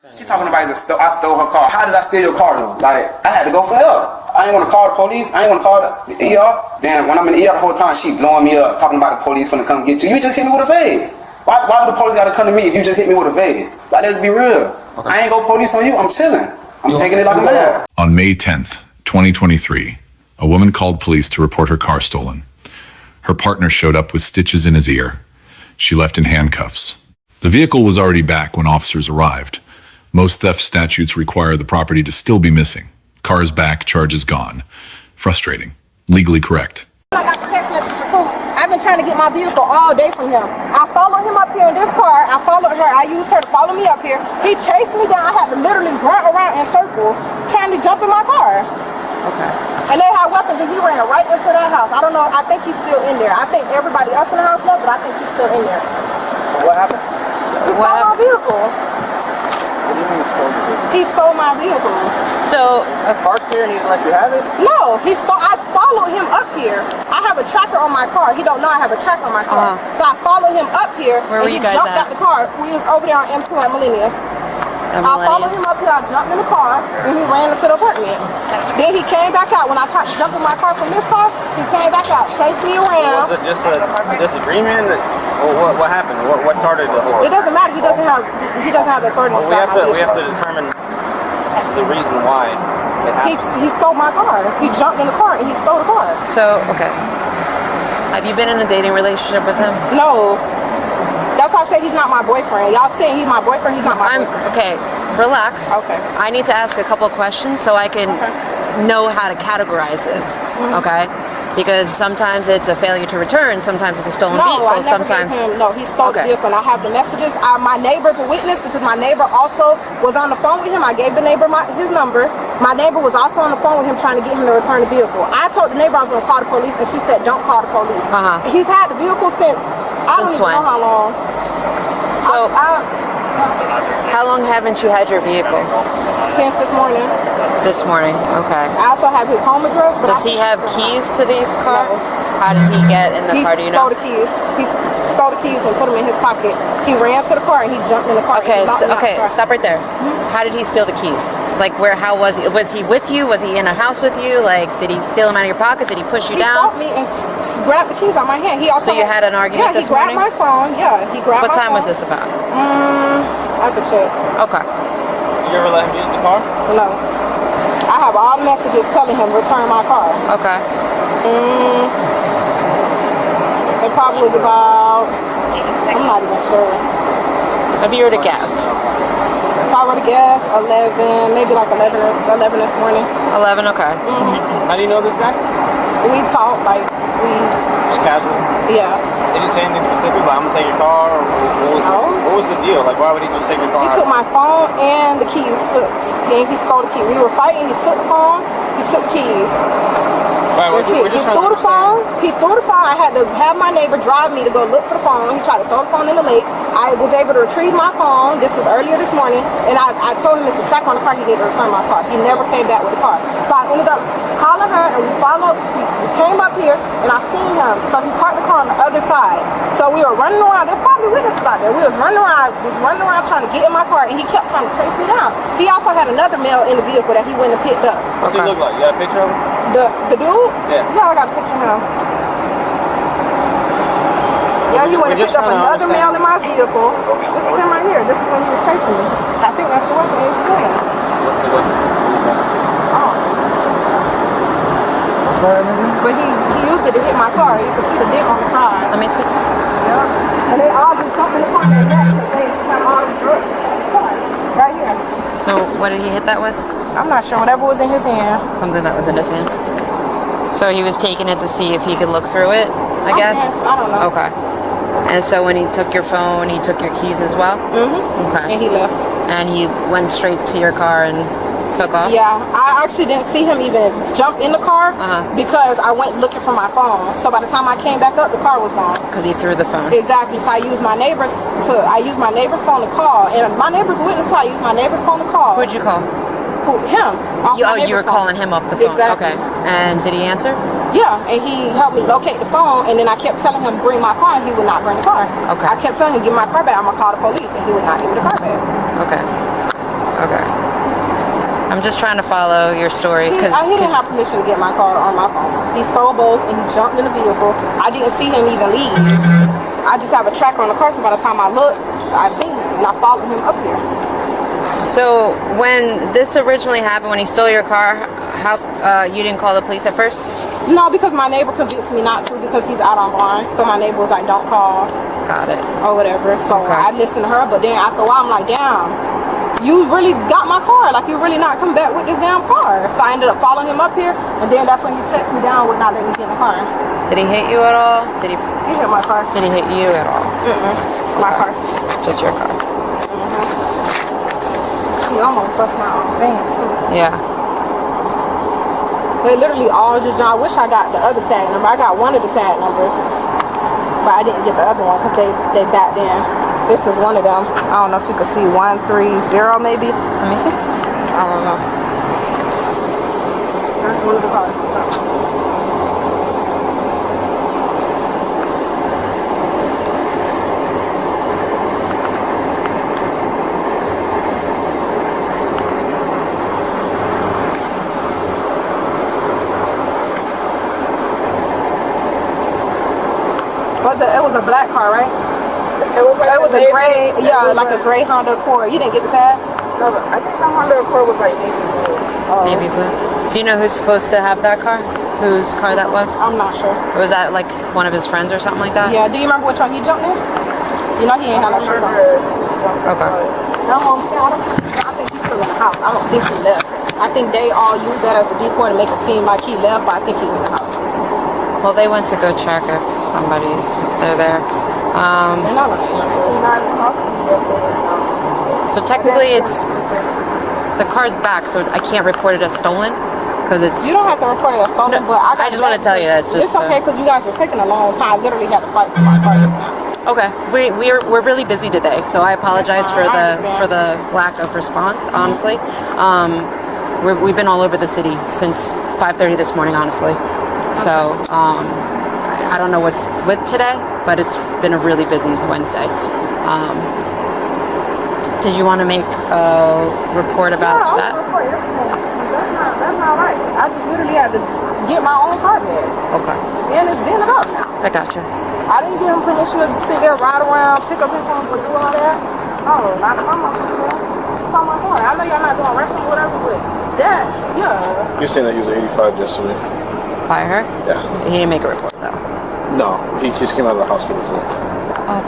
She talking about I stole her car. How did I steal your car though? Like, I had to go for help. I ain't want to call the police. I ain't want to call the ER. Then when I'm in the ER the whole time, she blowing me up, talking about the police finna come get you. You just hit me with a vase. Why the police gotta come to me if you just hit me with a vase? Like, let's be real. Okay. I ain't go police on you. I'm chilling. I'm taking it like a man. On May 10th, 2023, a woman called police to report her car stolen. Her partner showed up with stitches in his ear. She left in handcuffs. The vehicle was already back when officers arrived. Most theft statutes require the property to still be missing. Car is back, charges gone. Frustrating. Legally correct. I got the text message from proof. I've been trying to get my vehicle all day from him. I followed him up here in this car. I followed her. I used her to follow me up here. He chased me down. I had to literally run around in circles trying to jump in my car. Okay. And they had weapons and he ran right into that house. I don't know. I think he's still in there. I think everybody else in the house left, but I think he's still in there. What happened? He stole my vehicle. What do you mean stole your vehicle? He stole my vehicle. So, Parked here and he didn't let you have it? No, I followed him up here. I have a tracker on my car. He don't know I have a tracker on my car. So I followed him up here. Where were you guys jumped at? out the car. We was over there on M2 at Millennia. I followed him up here. I jumped in the car and he ran into the apartment. Then he came back out. When I tried to jump in my car from this car, he came back out, chased me around. Was it just a disagreement? What happened? What started the whole? It doesn't matter. He doesn't have the authority to drive my vehicle. We have to determine the reason why it happened. He stole my car. He jumped in the car and he stole the car. So, okay. Have you been in a dating relationship with him? No. That's why I say he's not my boyfriend. Y'all saying he's my boyfriend, he's not my boyfriend. Okay, relax. Okay. I need to ask a couple of questions so I can know how to categorize this, okay? Because sometimes it's a failure to return, sometimes it's a stolen vehicle, I never sometimes... gave him, no, he stole the vehicle and I have the messages. My neighbor's a witness because my neighbor also was on the phone with him. I gave the neighbor his number. My neighbor was also on the phone with him trying to get him to return the vehicle. I told the neighbor I was going to call the police and she said don't call the police. He's had the vehicle since, I don't even know how long. So, how long haven't you had your vehicle? Since this morning. This morning, okay. I also have his home address. But Does he have keys to the car? No. How did he get in the car? Do you know? He stole the keys. He stole the keys and put them in his pocket. He ran to the car and he jumped in the car. Okay, stop right there. How did he steal the keys? Like, how was he? Was he with you? Was he in a house with you? Like, did he steal them out of your pocket? Did he push you down? He fought me and grabbed the keys out of my hand. He also so you had an argument this morning? Yeah, he grabbed my phone. Yeah, he grabbed my phone. What time was this about? I could check. Okay. You ever let him use the car? No. I have all the messages telling him return my car. Okay. It probably was about, I'm not even sure. If you were to guess. If I were to guess, 11, maybe like 11 this morning. 11, okay. How do you know this guy? We talked, like, Just casual? Yeah. Did he say anything specific? Like, I'm gonna take your car? Or what was the deal? Like, why would he just take your car? He took my phone and the keys. He stole the keys. We were fighting. He took the phone. He took keys. Right, He threw the phone. He threw the phone. I had to have my neighbor drive me to go look for the phone. He tried to throw the phone in the lake. I was able to retrieve my phone. This was earlier this morning. And I told him it's a track on the car. He needed to return my car. He never came back with the car. So I ended up calling her and we followed. We came up here and I seen him. So he parked the car on the other side. So we were running around. There's probably witnesses out there. We was running around trying to get in my car and he kept trying to chase me down. He also had another male in the vehicle that he went and picked up. What's he look like? You got a picture of him? The dude? Yeah. Yeah, I got a picture of him. Yeah, he went and picked up another male in my vehicle. This is him right here. This is when he was chasing me. I think that's the weapon he was doing. What's the weapon? Oh. But he used it to hit my car. You can see the dent on the side. Let me see. Yeah. And they all do something in the car. They have all the drugs. Right here. So, what did he hit that with? I'm not sure. Whatever was in his hand. Something that was in his hand. So he was taking it to see if he could look through it, I guess? I don't know. Okay. And so when he took your phone, he took your keys as well? Okay. And he left. And he went straight to your car and took off? Yeah, I actually didn't see him even jump in the car because I went looking for my phone. So by the time I came back up, the car was gone. Because he threw the phone. Exactly. So I used my neighbor's phone to call, and my neighbor's a witness. So I used my neighbor's phone to call. Who'd you call? Him. You were calling him off the phone. Exactly. Okay. And did he answer? Yeah, and he helped me locate the phone, and then I kept telling him bring my car, and he would not bring the car. Okay. I kept telling him give my car back. I'm gonna call the police, and he would not give me the car back. Okay. I'm just trying to follow your story. He didn't have permission to get my car on my phone. He stole both and he jumped in the vehicle. I didn't see him even leave. I just have a tracker on the car, so by the time I looked, I seen him and I followed him up here. So when this originally happened, when he stole your car, how you didn't call the police at first? No, because my neighbor convinced me not to because he's out on bond. So my neighbor was like, don't call. Got it. Or whatever. So Okay. I listened to her, but then after a while, I'm like, damn, you really got my car. Like, you really not come back with this damn car. So I ended up following him up here, and then that's when he checked me down with not letting me get in the car. Did he hit you at all? Did he hit my car. Did he hit you at all? My car. Just your car. He almost bust my own van, too. Yeah. They literally all just, I wish I got the other tag number. I got one of the tag numbers, but I didn't get the other one because they backed in. This is one of them. I don't know if you can see 130 maybe. Let me see. I don't know. That's one of the cars. It was a black car, right? It was a gray, like a gray Honda Accord. You didn't get the tag? No, I think the Honda Accord was like navy blue. Navy blue. Do you know who's supposed to have that car? Whose car that was? I'm not sure. Was that like one of his friends or something like that? Yeah. Do you remember which one he jumped in? You know he ain't had no shirt on. Okay. No, I think he's still in the house. I don't think he left. I think they all used that as a decoy to make it seem like he left, but I think he's in the house. Well, they went to go check if they're there. They're not in the house. So technically, the car's back, so I can't report it as stolen because it's. You don't have to report it as stolen, but I just want to tell you that it's okay because you guys were taking a long time. I literally had to fight for my car just now. Okay, we're really busy today, so I apologize for the lack of response. Honestly, we've been all over the city since 5:30 this morning. Honestly, so I don't know what's with today, but it's been a really busy Wednesday. Did you want to make a report about that? That's not right. I just literally had to get my own car back. Okay. And it's been up now. I gotcha. I didn't give him permission to sit there, ride around, pick up his phone, and do all that. No, not if I'm on it's on my car. I know y'all not doing wrestling or whatever, but that, yeah. You're saying that he was 85 yesterday? By her? Yeah. He didn't make a report though. No, he just came out of the hospital. Oh.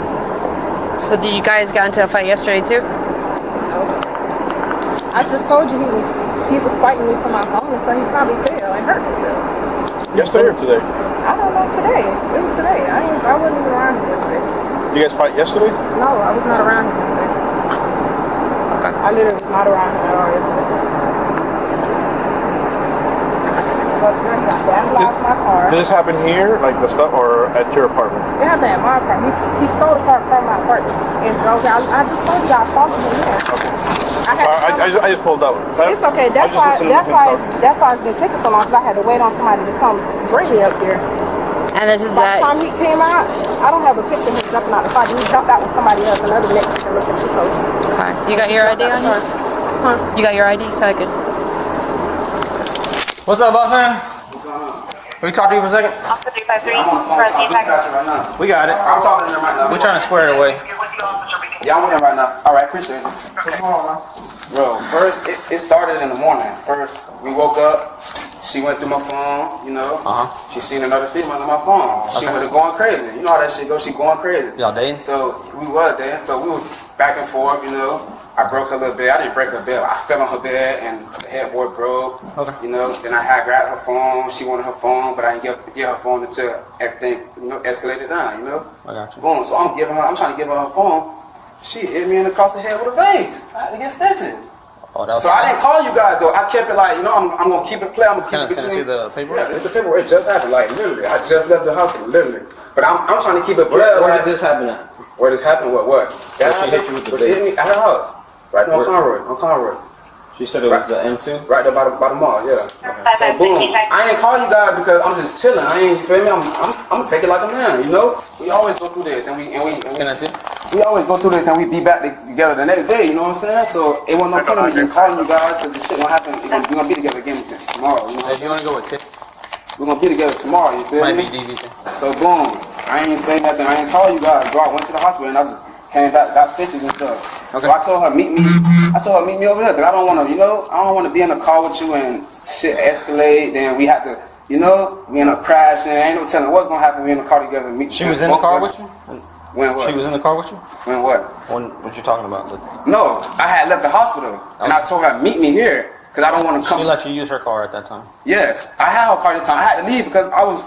So did you guys get into a fight yesterday too? I just told you he was fighting me for my phone, so he probably fell and hurt himself. Yesterday or today? I don't know, today. It was today. I wasn't even around him yesterday. You guys fight yesterday? No, I was not around him yesterday. Okay. I literally was not around him at all yesterday. But I vandalized my car. Did this happen here, like the stuff, or at your apartment? It happened at my apartment. He stole the car from my apartment and drove out. I just told you I followed him here. Okay. I I just pulled out. It's okay. That's why it's been taking so long because I had to wait on somebody to come bring me up here. And this is By the that. time he came out, I don't have a picture of him jumping out the car. He jumped out with somebody else, another Mexican looking too close. Okay. You got your ID on you? Huh? You got your ID, so I could. What's up, boss man? Can we talk to you for a second? I'm on the phone talking to you right now. We got it. I'm talking to them right now. We're trying to square it away. Yeah, I'm with him right now. All right, appreciate it. Bro, first, it started in the morning. First, we woke up. She went through my phone, you know. She seen another female on my phone. She was going crazy. You know how that shit goes. She going crazy. Y'all dating? So we was dating. So we was back and forth, you know. I broke her little bed. I didn't break her bed. I fell on her bed and the headboard broke. Okay. You know. Then I had grabbed her phone. She wanted her phone, but I didn't get her phone until everything, you know, escalated down. You know. I got you. Boom. So I'm trying to give her her phone. She hit me across the head with a vase. I had to get stitches. Oh, that was So I didn't call you guys though. I kept it like, you know, I'm gonna keep it clear. I'm gonna keep it Can I see the paperwork? Yeah, it's the paperwork. It just happened. Like literally, I just left the hospital. Literally, but I'm trying to keep it clear. Where like, did this happen at? Where this happened? What? Where she hit you with the She hit me at her house. Right there on Conroy. On Conroy. She said it was the M2? Right there by the mall. Yeah. So boom. I ain't call you guys because I'm just chilling. I ain't. You feel me? I'm gonna take it like a man. You know. We always go through this, and we. Can I see? we always go through this and we be back together the next day, you know what I'm saying? So it wasn't no point in me just calling you guys because this shit gonna happen. We're gonna be together again tomorrow, you know? If you want to go with Tiff, We're gonna be together tomorrow, you feel might me? be DV. So boom, I ain't say nothing, I ain't call you guys, bro. I went to the hospital and I just came back, got stitches and stuff. Okay. So I told her meet me over there because I don't wanna, I don't wanna be in a car with you and shit escalate, then we have to, we end up crashing, ain't no telling what's gonna happen, we in the car together. She was in the car with you? When what? She was in the car with you? When what? What you talking about? No, I had left the hospital and I told her meet me here because I don't want to come. She let you use her car at that time? Yes, I had her car this time. I had to leave because I was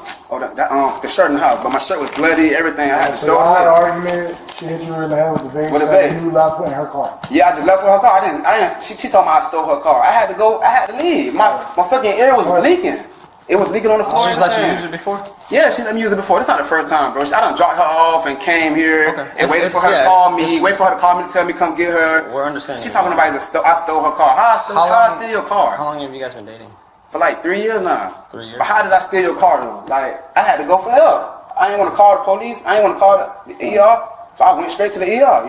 the shirt in the house, but my shirt was bloody, everything. I had to So throw y'all had it an away. argument. She hit you in the head with the vase. With a vase. You left in her car. Yeah, I just left with her car. I didn't. She told me I stole her car. I had to go. I had to leave. My fucking air was leaking. It was leaking on the floor. She's let you use it before? Yeah, she let me use it before. This not the first time, bro. I done dropped her off and came here and waited for her to call me. Wait for her to call me to tell me come get her. We're understanding. She talking about I stole her car. How I steal your car? How long have you guys been dating? For like 3 years now. 3 years? But how did I steal your car though? Like, I had to go for help. I ain't want to call the police. I ain't want to call the ER. So I went straight to the ER,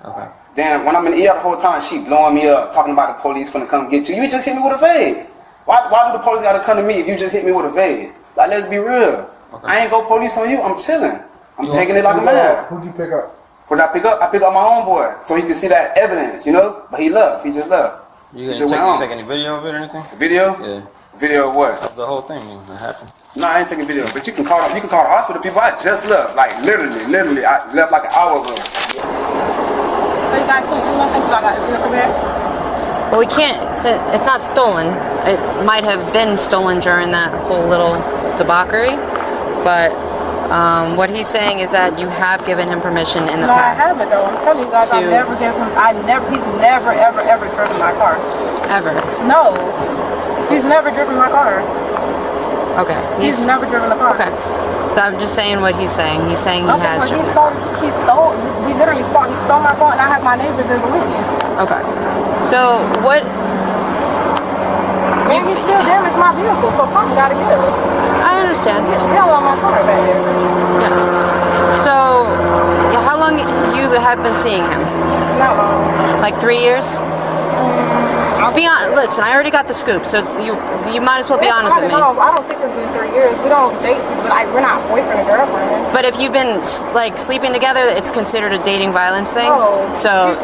Okay. Then when I'm in the ER the whole time, she blowing me up, talking about the police finna come get you. You just hit me with a vase. Why do the police gotta come to me if you just hit me with a vase? Like, let's be real. Okay. I ain't go police on you. I'm chilling. I'm taking it like a man. Who'd you pick up? What did I pick up? I picked up my homeboy so he could see that evidence, But he left. He just left. You He didn't just went on. take any video of it or anything? Video? Yeah. Video of what? Of the whole thing that happened. No, I ain't taking video. But you can call the hospital people. I just left. Like literally, I left like an hour ago. So you guys can't do nothing because I got the vehicle back? But we can't. It's not stolen. It might have been stolen during that whole little debauchery, but what he's saying is that you have given him permission in the No, I past. haven't though. I'm telling you guys, To- he's never ever driven my car. Ever. No, he's never driven my car. Okay. He's never driven the car. Okay. So I'm just saying what he's saying. He's saying he has Okay, driven. he stole. We literally fought. He stole my car, and I have my neighbors as a witness. Okay. So what? And he still damaged my vehicle, so something got to give. I understand. Get the hell out of my car back there. Yeah. So, how long you have been seeing him? Not long. Like 3 years? Be honest. Listen, I already got the scoop, so you might as well be honest with me. I don't think it's been 3 years. We don't date, but we're not boyfriend and girlfriend. But if you've been like sleeping together, it's considered a dating violence thing. No. So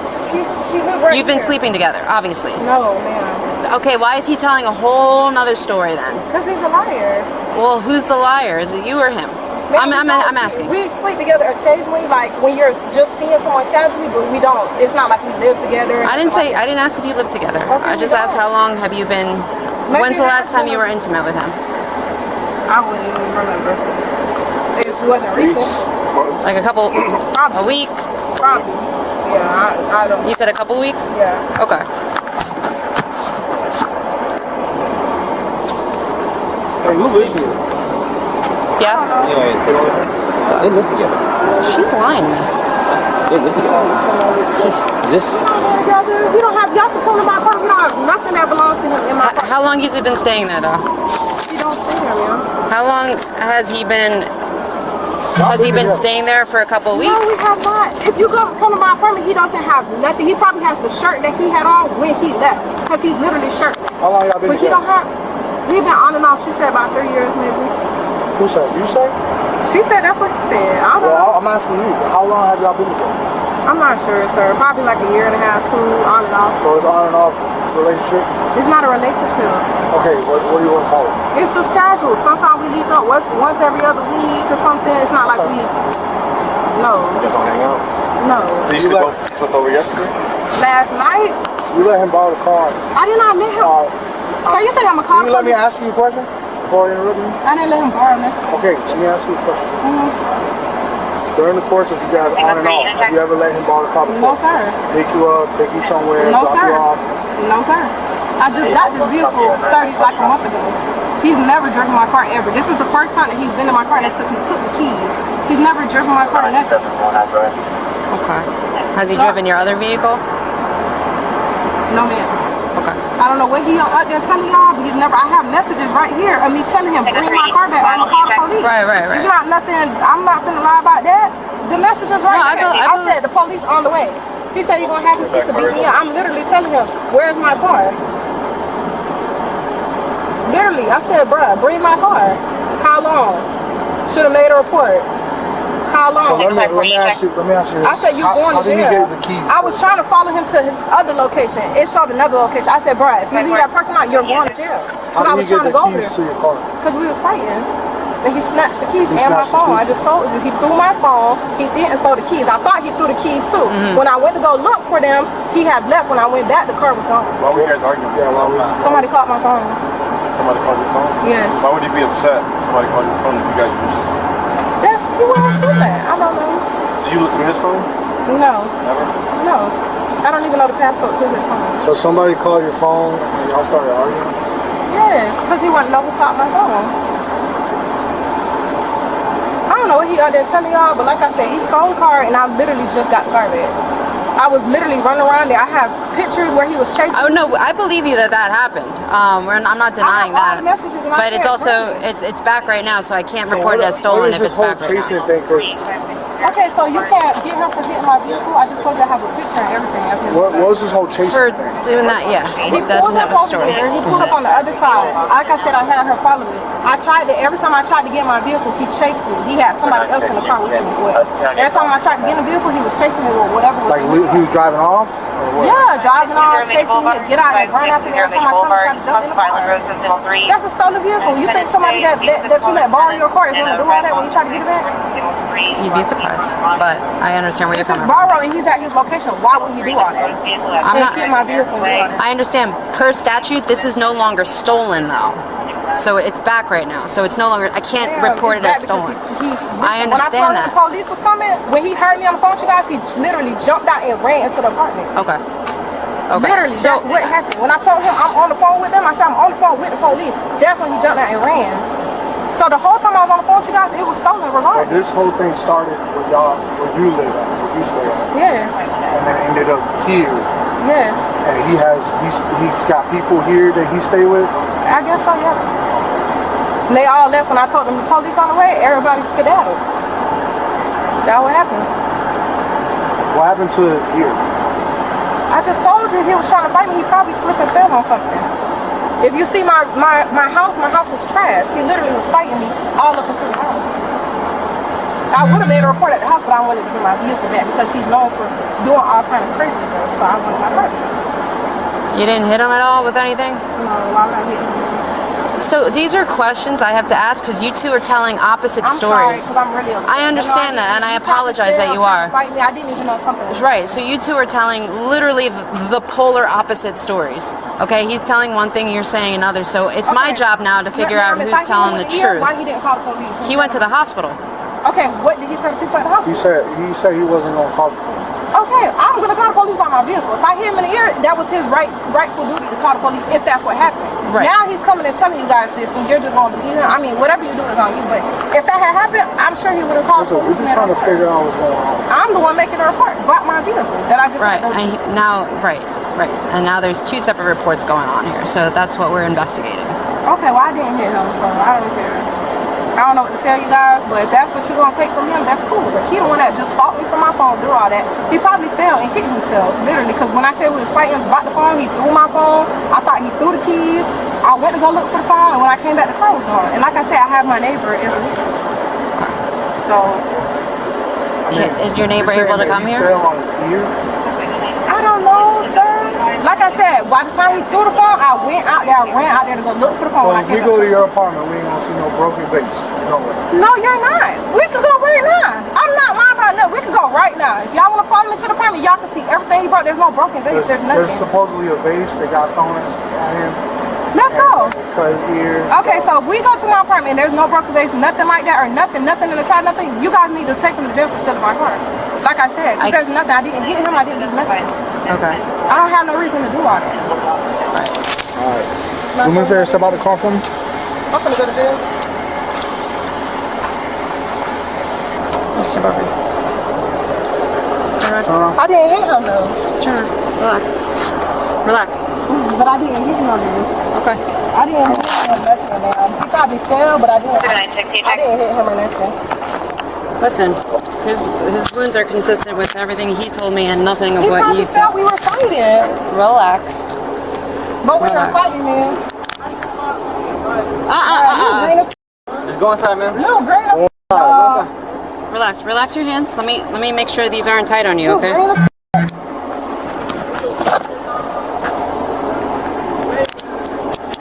He lived right you've been here. sleeping together, obviously. No, man. Okay, why is he telling a whole nother story then? Because he's a liar. Well, who's the liar? Is it you or him? Man, I'm asking. We sleep together occasionally, like when you're just seeing someone casually, but we don't. It's not like we live together. I didn't ask if you lived together. Okay, I just we asked don't. how long have you been. Maybe When's the last that's time you were intimate with him? I wouldn't even remember. It just wasn't recent. Like a week? Probably. Yeah, I don't. You said a couple weeks? Yeah. Okay. Hey, who lives here? Yeah? Anyways, they live together. She's lying to me. They live together. This. We don't have, y'all can come to my car. We don't have nothing that belongs to him in my car. How long has he been staying there though? He don't stay here, man. How long has he been staying there for a couple weeks? No, we have not. If you come to my apartment, he doesn't have nothing. He probably has the shirt that he had on when he left, because he's literally shirtless. How long y'all been But he together? don't have. We've been on and off. She said about 3 years, maybe. Who said? You said? She said that's what she said. I don't know. Well, I'm asking you. How long have y'all been together? I'm not sure, sir. Probably like a year and a half, 2, on and off. So it's on and off relationship? It's not a relationship. Okay, what do you want to call it? It's just casual. Sometimes we leave up once every other week or something. It's not like we. No. You guys don't hang out? No. Did you sleep over yesterday? Last night, You let him borrow the car. I did not let him. So you think I'm a cop? Can you let me ask you a question before I interrupt you? I didn't let him borrow nothing. Okay, let me ask you a question. During the course of you guys on and off, have you ever let him borrow the car before? No, sir. Pick you up, take you somewhere, No, drop sir. you off? No, sir. I just got this vehicle 30 like a month ago. He's never driven my car ever. This is the first time that he's been in my car. That's because he took the keys. He's never driven my car nothing. Okay. Has he driven your other vehicle? No, man. Okay. I don't know what he out there telling y'all, but he's never. I have messages right here of me telling him bring my car back. I'm gonna call the police. Right. It's not nothing. I'm not gonna lie about that. The message is right No, there. I said the police on the way. He said he's gonna have his sister beat me up. I'm literally telling him, where's my car? Literally, I said, bruh, bring my car. How long? Should have made a report. How long? So let me ask you this. I said, you going to How did he jail. get the keys? I was trying to follow him to his other location. It showed another location. I said, bruh, if you leave that parking lot, you're going to jail. Because I How was did he trying get to go the over keys there. to your car? Because we was fighting. And he snatched the keys He and my snatched the phone. I keys. just told you. He threw my phone. He didn't throw the keys. I thought he threw the keys too. When I went to go look for them, he had left. When I went back, the car was gone. Why were you guys arguing? Yeah, why would Somebody called my phone. Somebody called your phone? Yes. Why would you be upset if somebody called your phone if you guys were just... That's, he wouldn't do that. I don't know. Did you look through his phone? No. Never? No. I don't even know the passcode to his phone. So somebody called your phone and y'all started arguing? Yes, because he wanted to know who called my phone. I don't know what he out there telling y'all, but like I said, he stole the car and I literally just got the car back. I was literally running around there. I have pictures where he was chasing Oh me. no, I believe you that happened. I'm not denying I have all the that. messages and I But it's can't also it's back right now, so I can't report it as stolen if it's back right now. chasing thing? 'Cause Okay, so you can't get him for hitting my vehicle. I just told you I have a picture and everything of him. what was this whole chasing For thing? doing that, yeah. He That's pulled up another over story. there. He pulled up on the other side. Like I said, I had her follow me. Every time I tried to get in my vehicle, he chased me. He had somebody else in the car with him as well. Every time I tried to get in the vehicle, he was chasing me with whatever was Like in his he was driving off? Or what? Yeah, driving off, chasing me, get out and run after me. Every time I come and try to jump in the car. That's a stolen vehicle. You think somebody that you let borrow your car is going to do all that when you try to get it back? You'd be surprised, but I understand where you're If it's coming from. borrowed and he's at his location, why would he do all that? I'm not. Get my vehicle and do all that. I understand. Per statute, this is no longer stolen though. So it's back right now. So it's no longer. I can't report it as stolen. I understand when I told him that. the police was coming, when he heard me on the phone with you guys, he literally jumped out and ran into the apartment. Okay. Okay. Literally, So that's what happened. When I told him I'm on the phone with them, I said I'm on the phone with the police. That's when he jumped out and ran. So the whole time I was on the phone with you guys, it was stolen So regardless. this whole thing started where you live at, where you stay at, Yes, and then ended up here. yes. And he's got people here that he stay with. I guess so, yeah. And they all left when I told them the police on the way, everybody skedaddled. That's what happened. What happened to it here? I just told you he was trying to fight me. He probably slipped and fell on something. If you see my house is trash. He literally was fighting me all up through the house. I would have made a report at the house, but I wanted to get my vehicle back because he's known for doing all kind of crazy stuff. So I wanted my car. you didn't hit him at all with anything? No, I'm not hitting him. So these are questions I have to ask because you two are telling opposite I'm sorry, stories. 'cause I'm really upset. I understand that, and I He tried to apologize that fail, you trying to are. Fight me. I didn't even know something was Right, so you two are telling literally the polar opposite stories. Okay, he's telling one thing, you're saying another. So it's my Okay. job now to figure out If who's I hit him telling the with ear, truth. Why he didn't call the police? He went to the hospital. Okay, what did he tell the people at the hospital? He said he wasn't gonna call the police. Okay, I'm gonna call the police by my vehicle. If I hit him in the ear, that was his rightful duty to call the police if that's what happened. Right. Now he's coming and telling you guys this, and you're just gonna believe him. I mean, whatever you do is on you. But if that had happened, I'm sure he would have called So the we're police. just trying to figure out what's going on. I'm the one making the report about my vehicle that I just Right, had to- and right. And now there's two separate reports going on here. So that's what we're investigating. Okay, well I didn't hit him, so I don't care. I don't know what to tell you guys, but if that's what you're gonna take from him, that's cool. But he the one that just fought me for my phone, do all that. He probably fell and hit himself, literally. Because when I said we was fighting about the phone, he threw my phone. I thought he threw the keys. I went to go look for the phone, and when I came back, the car was gone. And like I said, I have my neighbor as a witness. So Is your neighbor You're able to saying come that he here? fell on his ear? I don't know, sir. Like I said, by the time he threw the phone, I ran out there to go look for the phone. So When I if we came go back. to your apartment, we ain't gonna see no broken vase. No way. No, you're not. We could go right now. I'm not lying about nothing. We could go right now. If y'all want to follow me to the apartment, y'all can see everything he brought. There's no broken vase. There's There's nothing. supposedly a vase that got thrown at him. Let's go. Cut his ear. Okay, so if we go to my apartment and there's no broken vase, nothing like that, or nothing in the child, nothing, you guys need to take him to jail for stealing my car. Like I said, because there's nothing. I didn't hit him. I didn't do nothing. Okay. I don't have no reason to do all that. Alright. You move there, step out the car for me. I'm gonna go to jail. Mr. Barbie. Stay right. Turn around. I didn't hit him though. Just turn around. Relax. But I didn't hit him though. Okay. I didn't hit him or nothing, man. He probably fell, but I didn't hit him or nothing. Listen, His wounds are consistent with everything he told me and nothing of He what probably you said. thought we were fighting. Relax. But we were Relax. fighting, man. Just go inside, man. You great. Relax. Relax your hands. Let me make sure these aren't tight on you, okay?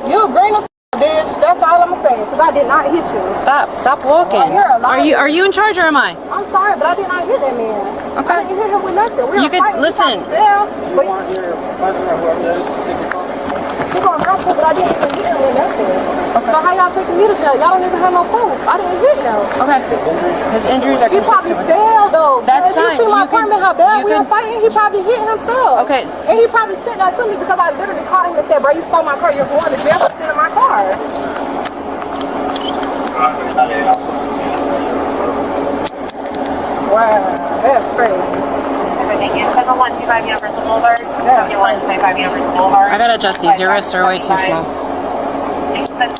You green as bitch. That's all I'm gonna say. Cause I did not hit you. Stop walking. Oh, you're a liar. Are you in charge or am I? I'm sorry, but I did not hit that man. Okay. I didn't hit him with nothing. We You were could- fighting. listen. Yeah, but Want your partner or whoever that is to take your car? you gonna have to, but I didn't even hit him with nothing. So how y'all taking me to jail? Y'all don't even have no proof. I didn't hit him. Okay. His injuries are He probably consistent with fell though. That's If fine. You see my You could- apartment, how bad you we were could- fighting? He probably hit himself. Okay. And he probably sent that to me because I literally called him and said, bro, you stole my car. You're going to jail for stealing my car. Wow, that's crazy. Thank you. 7125 Universal Boulevard. 7125 Universal Boulevard. I gotta adjust these. Your wrists are way too small.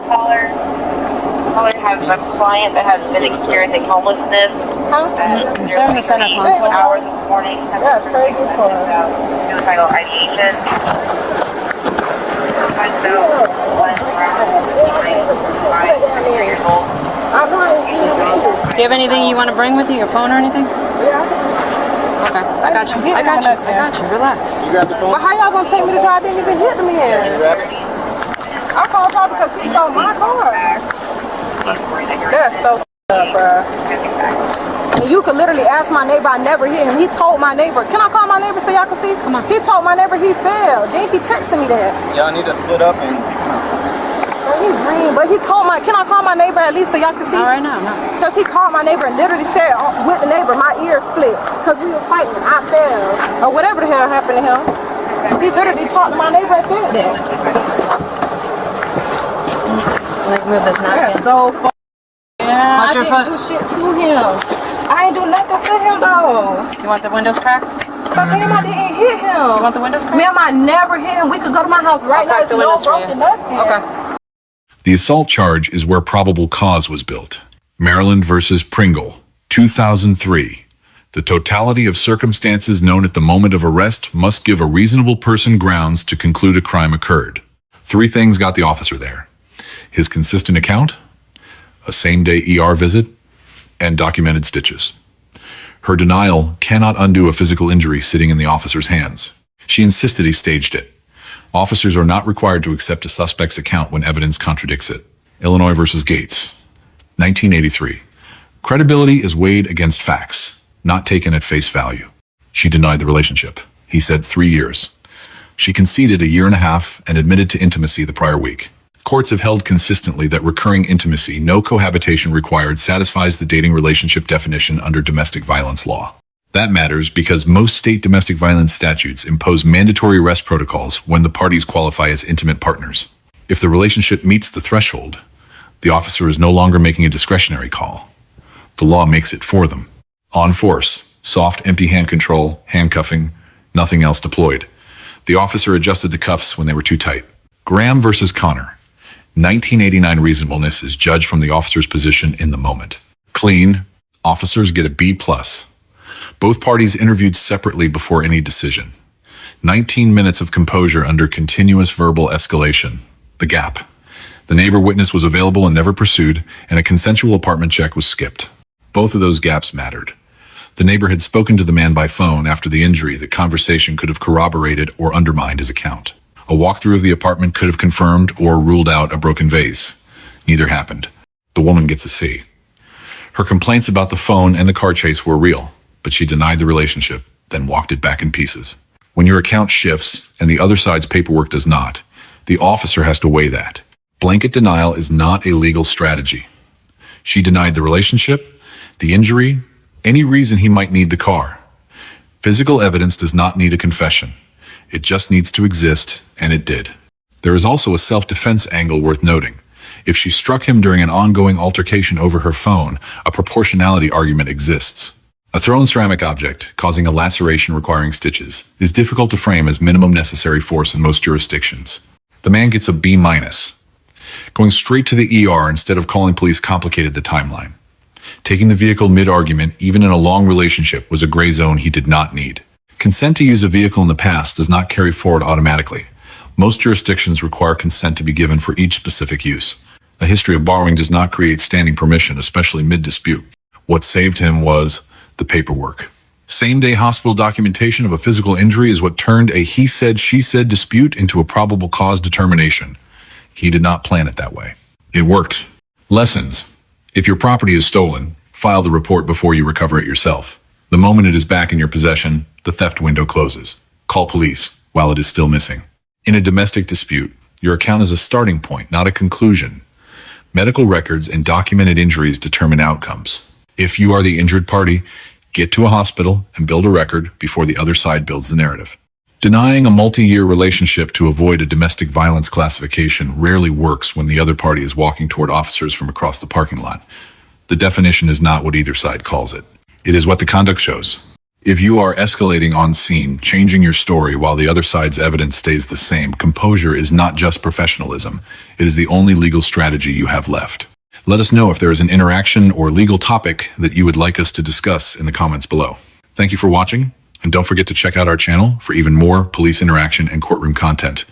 Caller has a client that has been experiencing homelessness. Huh? They're in the center console. Hours this morning. That's crazy for us. Suicidal ideation. I'm not even Do you have anything you want to bring with you? Your phone or anything? Okay. I got you. I got you. I got you. Relax. You grab the phone? But how y'all gonna take me to jail? I didn't even hit the man. Grab it. I called probably because he stole my car. That's so up, bruh. And you could literally ask my neighbor, I never hit him. He told my neighbor, can I call my neighbor so y'all can see? Come on. He told my neighbor he fell. Then he texted me that. Y'all need to split up and Oh, he green, but he told my, can I call my neighbor at least so y'all can see? All right now. No. Because he called my neighbor and literally said with the neighbor, my ear split. Because we were fighting, I fell. Or whatever the hell happened to him. He literally talked to my neighbor and said that. Like move this napkin. That's so fun. Yeah, Watch I your didn't foot. do shit to him. I ain't do nothing to him though. You want the windows cracked? But ma'am, I didn't hit him. Do you want the windows cracked? Ma'am, I never hit him. We could go to my house right I'll now. crack It's the no windows for broken you. nothing. Okay. The assault charge is where probable cause was built. Maryland versus Pringle, 2003. The totality of circumstances known at the moment of arrest must give a reasonable person grounds to conclude a crime occurred. 3 things got the officer there: his consistent account, a same-day ER visit, and documented stitches. Her denial cannot undo a physical injury sitting in the officer's hands. She insisted he staged it. Officers are not required to accept a suspect's account when evidence contradicts it. Illinois versus Gates, 1983. Credibility is weighed against facts, not taken at face value. She denied the relationship. He said 3 years. She conceded a 1.5 years and admitted to intimacy the prior week. Courts have held consistently that recurring intimacy, no cohabitation required, satisfies the dating relationship definition under domestic violence law. That matters because most state domestic violence statutes impose mandatory arrest protocols when the parties qualify as intimate partners. If the relationship meets the threshold, the officer is no longer making a discretionary call. The law makes it for them. On force, soft, empty hand control, handcuffing, nothing else deployed. The officer adjusted the cuffs when they were too tight. Graham versus Connor, 1989. Reasonableness is judged from the officer's position in the moment. Clean, officers get a B+. Both parties interviewed separately before any decision. 19 minutes of composure under continuous verbal escalation. The gap. The neighbor witness was available and never pursued, and a consensual apartment check was skipped. Both of those gaps mattered. The neighbor had spoken to the man by phone after the injury. The conversation could have corroborated or undermined his account. A walkthrough of the apartment could have confirmed or ruled out a broken vase. Neither happened. The woman gets a C. Her complaints about the phone and the car chase were real, but she denied the relationship, then walked it back in pieces. When your account shifts and the other side's paperwork does not, the officer has to weigh that. Blanket denial is not a legal strategy. She denied the relationship, the injury, any reason he might need the car. Physical evidence does not need a confession. It just needs to exist, and it did. There is also a self-defense angle worth noting. If she struck him during an ongoing altercation over her phone, a proportionality argument exists. A thrown ceramic object, causing a laceration requiring stitches, is difficult to frame as minimum necessary force in most jurisdictions. The man gets a B-. Going straight to the ER instead of calling police complicated the timeline. Taking the vehicle mid-argument, even in a long relationship, was a gray zone he did not need. Consent to use a vehicle in the past does not carry forward automatically. Most jurisdictions require consent to be given for each specific use. A history of borrowing does not create standing permission, especially mid-dispute. What saved him was the paperwork. Same-day hospital documentation of a physical injury is what turned a he said, she said dispute into a probable cause determination. He did not plan it that way. It worked. Lessons. If your property is stolen, file the report before you recover it yourself. The moment it is back in your possession, the theft window closes. Call police while it is still missing. In a domestic dispute, your account is a starting point, not a conclusion. Medical records and documented injuries determine outcomes. If you are the injured party, get to a hospital and build a record before the other side builds the narrative. Denying a multi-year relationship to avoid a domestic violence classification rarely works when the other party is walking toward officers from across the parking lot. The definition is not what either side calls it. It is what the conduct shows. If you are escalating on scene, changing your story while the other side's evidence stays the same, composure is not just professionalism. It is the only legal strategy you have left. Let us know if there is an interaction or legal topic that you would like us to discuss in the comments below. Thank you for watching, and don't forget to check out our channel for even more police interaction and courtroom content.